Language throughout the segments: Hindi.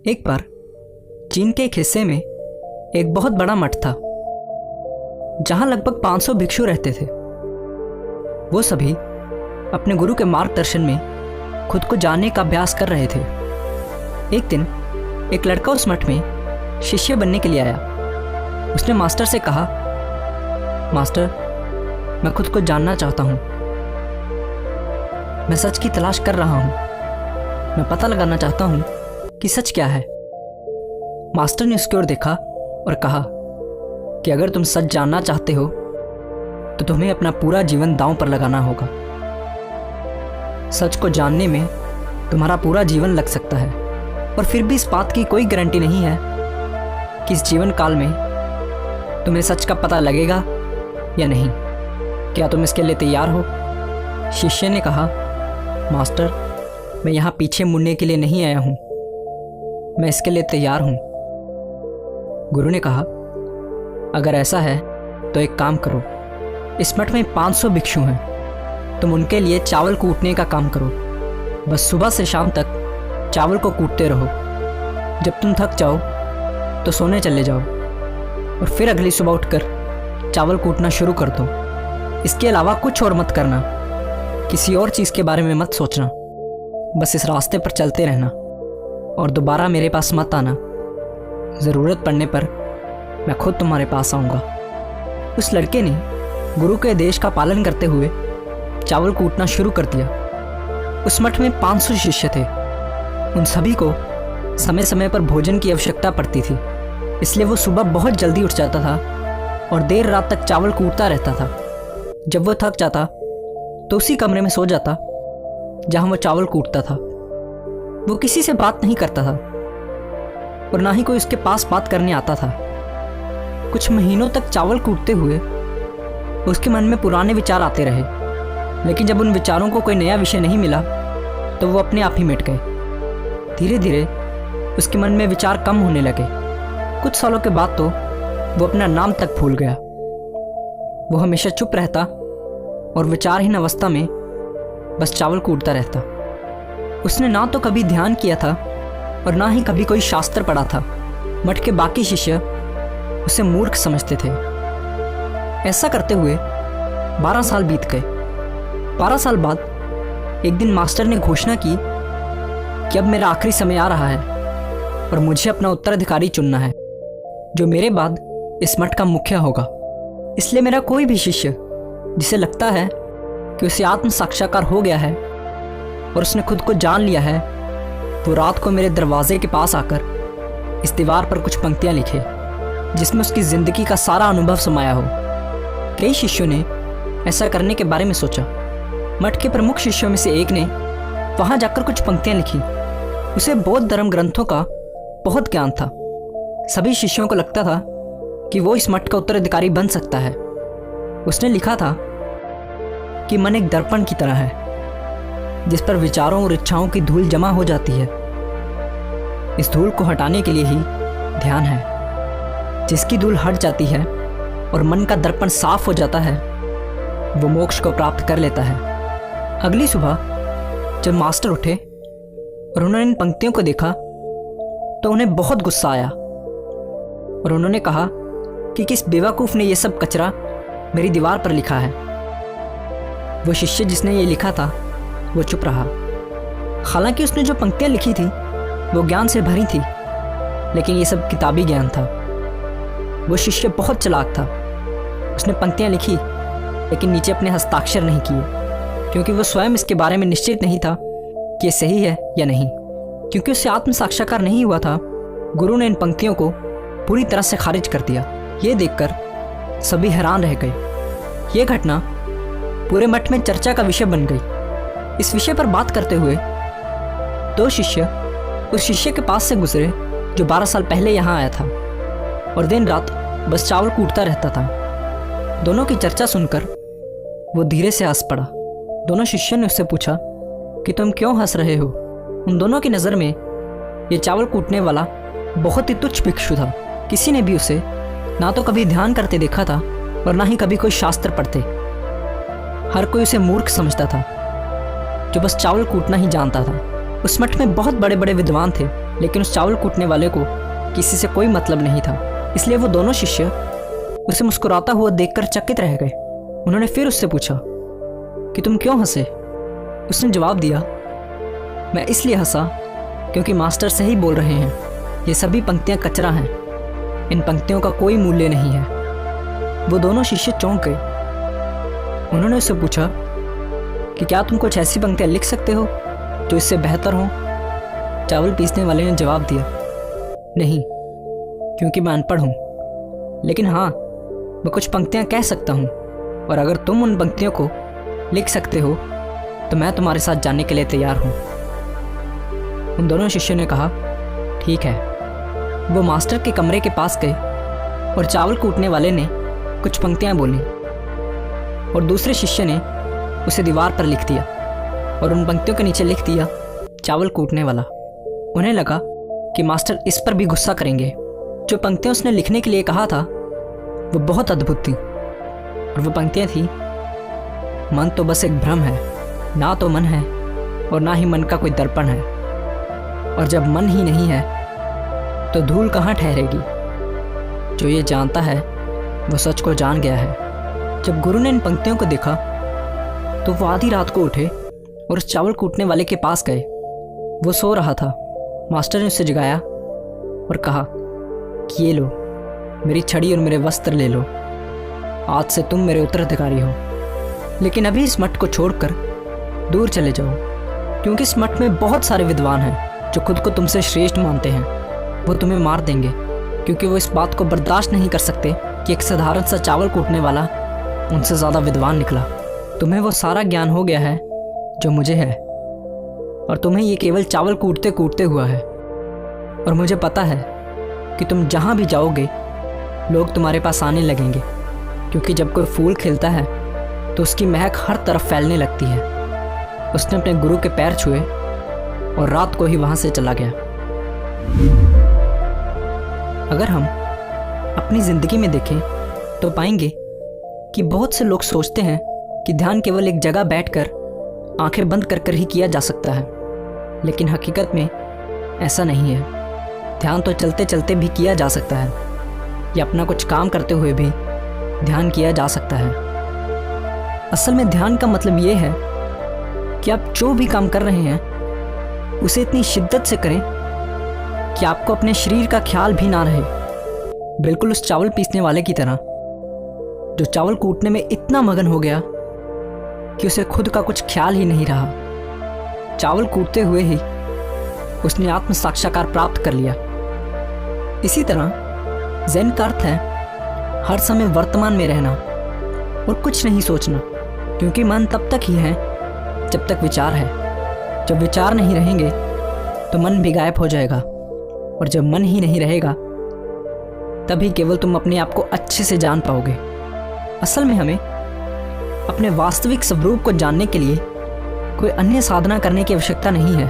एक बार चीन के एक हिस्से में एक बहुत बड़ा मठ था जहां लगभग 500 भिक्षु रहते थे। वो सभी अपने गुरु के मार्गदर्शन में खुद को जानने का अभ्यास कर रहे थे। एक दिन एक लड़का उस मठ में शिष्य बनने के लिए आया। उसने मास्टर से कहा, मास्टर, मैं खुद को जानना चाहता हूँ। मैं सच की तलाश कर रहा हूँ। मैं पता लगाना चाहता हूँ कि सच क्या है। मास्टर ने उसकी ओर देखा और कहा कि अगर तुम सच जानना चाहते हो तो तुम्हें अपना पूरा जीवन दांव पर लगाना होगा। सच को जानने में तुम्हारा पूरा जीवन लग सकता है, और फिर भी इस बात की कोई गारंटी नहीं है कि इस जीवन काल में तुम्हें सच का पता लगेगा या नहीं। क्या तुम इसके लिए तैयार हो? शिष्य ने कहा, मास्टर, मैं यहाँ पीछे मुड़ने के लिए नहीं आया हूँ, मैं इसके लिए तैयार हूँ। गुरु ने कहा, अगर ऐसा है तो एक काम करो, इस मठ में 500 भिक्षु हैं, तुम उनके लिए चावल कूटने का काम करो। बस सुबह से शाम तक चावल को कूटते रहो। जब तुम थक जाओ तो सोने चले जाओ और फिर अगली सुबह उठकर चावल कूटना शुरू कर दो। इसके अलावा कुछ और मत करना, किसी और चीज़ के बारे में मत सोचना। बस इस रास्ते पर चलते रहना और दोबारा मेरे पास मत आना। ज़रूरत पड़ने पर मैं खुद तुम्हारे पास आऊँगा। उस लड़के ने गुरु के आदेश का पालन करते हुए चावल कूटना शुरू कर दिया। उस मठ में 500 शिष्य थे। उन सभी को समय समय पर भोजन की आवश्यकता पड़ती थी, इसलिए वो सुबह बहुत जल्दी उठ जाता था और देर रात तक चावल कूटता रहता था। जब वो थक जाता तो उसी कमरे में सो जाता जहां वो चावल कूटता था। वो किसी से बात नहीं करता था और ना ही कोई उसके पास बात करने आता था। कुछ महीनों तक चावल कूटते हुए उसके मन में पुराने विचार आते रहे, लेकिन जब उन विचारों को कोई नया विषय नहीं मिला तो वो अपने आप ही मिट गए। धीरे धीरे उसके मन में विचार कम होने लगे। कुछ सालों के बाद तो वो अपना नाम तक भूल गया। वो हमेशा चुप रहता और विचारहीन अवस्था में बस चावल कूटता रहता। उसने ना तो कभी ध्यान किया था और ना ही कभी कोई शास्त्र पढ़ा था। मठ के बाकी शिष्य उसे मूर्ख समझते थे। ऐसा करते हुए 12 साल बीत गए। 12 साल बाद एक दिन मास्टर ने घोषणा की कि अब मेरा आखिरी समय आ रहा है और मुझे अपना उत्तराधिकारी चुनना है, जो मेरे बाद इस मठ का मुखिया होगा। इसलिए मेरा कोई भी शिष्य जिसे लगता है कि उसे आत्म साक्षात्कार हो गया है और उसने खुद को जान लिया है, वो रात को मेरे दरवाजे के पास आकर इस दीवार पर कुछ पंक्तियां लिखे जिसमें उसकी ज़िंदगी का सारा अनुभव समाया हो। कई शिष्यों ने ऐसा करने के बारे में सोचा। मठ के प्रमुख शिष्यों में से एक ने वहां जाकर कुछ पंक्तियां लिखी। उसे बौद्ध धर्म ग्रंथों का बहुत ज्ञान था। सभी शिष्यों को लगता था कि वो इस मठ का उत्तराधिकारी बन सकता है। उसने लिखा था कि मन एक दर्पण की तरह है जिस पर विचारों और इच्छाओं की धूल जमा हो जाती है। इस धूल को हटाने के लिए ही ध्यान है। जिसकी धूल हट जाती है और मन का दर्पण साफ हो जाता है, वो मोक्ष को प्राप्त कर लेता है। अगली सुबह जब मास्टर उठे और उन्होंने इन पंक्तियों को देखा तो उन्हें बहुत गुस्सा आया और उन्होंने कहा कि किस बेवकूफ़ ने ये सब कचरा मेरी दीवार पर लिखा है। वो शिष्य जिसने ये लिखा था वो चुप रहा। हालांकि उसने जो पंक्तियां लिखी थी वो ज्ञान से भरी थी, लेकिन ये सब किताबी ज्ञान था। वो शिष्य बहुत चालाक था। उसने पंक्तियां लिखी लेकिन नीचे अपने हस्ताक्षर नहीं किए, क्योंकि वो स्वयं इसके बारे में निश्चित नहीं था कि ये सही है या नहीं। क्योंकि उससे आत्म साक्षात्कार नहीं हुआ था, गुरु ने इन पंक्तियों को पूरी तरह से खारिज कर दिया। ये देखकर सभी हैरान रह गए। ये घटना पूरे मठ में चर्चा का विषय बन गई। इस विषय पर बात करते हुए 2 शिष्य उस शिष्य के पास से गुजरे जो 12 साल पहले यहाँ आया था और दिन रात बस चावल कूटता रहता था। दोनों की चर्चा सुनकर वो धीरे से हंस पड़ा। दोनों शिष्यों ने उससे पूछा कि तुम क्यों हंस रहे हो? उन दोनों की नज़र में ये चावल कूटने वाला बहुत ही तुच्छ भिक्षु था। किसी ने भी उसे ना तो कभी ध्यान करते देखा था और ना ही कभी कोई शास्त्र पढ़ते। हर कोई उसे मूर्ख समझता था जो बस चावल कूटना ही जानता था। उस मठ में बहुत बड़े बड़े विद्वान थे लेकिन उस चावल कूटने वाले को किसी से कोई मतलब नहीं था, इसलिए वो दोनों शिष्य उसे मुस्कुराता हुआ देखकर चकित रह गए। उन्होंने फिर उससे पूछा कि तुम क्यों हंसे? उसने जवाब दिया, मैं इसलिए हंसा क्योंकि मास्टर सही बोल रहे हैं, ये सभी पंक्तियां कचरा हैं, इन पंक्तियों का कोई मूल्य नहीं है। वो दोनों शिष्य चौंक गए। उन्होंने उससे पूछा कि क्या तुम कुछ ऐसी पंक्तियां लिख सकते हो जो इससे बेहतर हो? चावल पीसने वाले ने जवाब दिया, नहीं, क्योंकि मैं अनपढ़ हूँ, लेकिन हाँ, मैं कुछ पंक्तियाँ कह सकता हूँ, और अगर तुम उन पंक्तियों को लिख सकते हो तो मैं तुम्हारे साथ जाने के लिए तैयार हूँ। उन दोनों शिष्यों ने कहा, ठीक है। वो मास्टर के कमरे के पास गए और चावल कूटने वाले ने कुछ पंक्तियाँ बोली और दूसरे शिष्य ने उसे दीवार पर लिख दिया और उन पंक्तियों के नीचे लिख दिया, चावल कूटने वाला। उन्हें लगा कि मास्टर इस पर भी गुस्सा करेंगे। जो पंक्तियाँ उसने लिखने के लिए कहा था वो बहुत अद्भुत थी, और वो पंक्तियाँ थी, मन तो बस एक भ्रम है, ना तो मन है और ना ही मन का कोई दर्पण है, और जब मन ही नहीं है तो धूल कहाँ ठहरेगी। जो ये जानता है वो सच को जान गया है। जब गुरु ने इन पंक्तियों को देखा तो वो आधी रात को उठे और उस चावल कूटने वाले के पास गए। वो सो रहा था। मास्टर ने उसे जगाया और कहा कि ये लो, मेरी छड़ी और मेरे वस्त्र ले लो, आज से तुम मेरे उत्तराधिकारी हो, लेकिन अभी इस मठ को छोड़कर दूर चले जाओ, क्योंकि इस मठ में बहुत सारे विद्वान हैं जो खुद को तुमसे श्रेष्ठ मानते हैं। वो तुम्हें मार देंगे, क्योंकि वो इस बात को बर्दाश्त नहीं कर सकते कि एक साधारण सा चावल कूटने वाला उनसे ज़्यादा विद्वान निकला। तुम्हें वो सारा ज्ञान हो गया है जो मुझे है, और तुम्हें ये केवल चावल कूटते कूटते हुआ है। और मुझे पता है कि तुम जहाँ भी जाओगे लोग तुम्हारे पास आने लगेंगे, क्योंकि जब कोई फूल खिलता है तो उसकी महक हर तरफ फैलने लगती है। उसने अपने गुरु के पैर छुए और रात को ही वहाँ से चला गया। अगर हम अपनी ज़िंदगी में देखें तो पाएंगे कि बहुत से लोग सोचते हैं कि ध्यान केवल एक जगह बैठकर आंखें बंद कर कर ही किया जा सकता है, लेकिन हकीकत में ऐसा नहीं है। ध्यान तो चलते चलते भी किया जा सकता है, या अपना कुछ काम करते हुए भी ध्यान किया जा सकता है। असल में ध्यान का मतलब ये है कि आप जो भी काम कर रहे हैं उसे इतनी शिद्दत से करें कि आपको अपने शरीर का ख्याल भी ना रहे। बिल्कुल उस चावल पीसने वाले की तरह, जो चावल कूटने में इतना मगन हो गया कि उसे खुद का कुछ ख्याल ही नहीं रहा। चावल कूटते हुए ही उसने आत्म साक्षात्कार प्राप्त कर लिया। इसी तरह ज़ेन का अर्थ है हर समय वर्तमान में रहना और कुछ नहीं सोचना, क्योंकि मन तब तक ही है जब तक विचार है। जब विचार नहीं रहेंगे तो मन भी गायब हो जाएगा, और जब मन ही नहीं रहेगा तभी केवल तुम अपने आप को अच्छे से जान पाओगे। असल में हमें अपने वास्तविक स्वरूप को जानने के लिए कोई अन्य साधना करने की आवश्यकता नहीं है।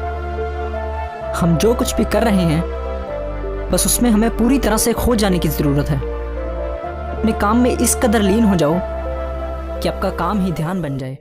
हम जो कुछ भी कर रहे हैं बस उसमें हमें पूरी तरह से खो जाने की ज़रूरत है। अपने काम में इस कदर लीन हो जाओ कि आपका काम ही ध्यान बन जाए।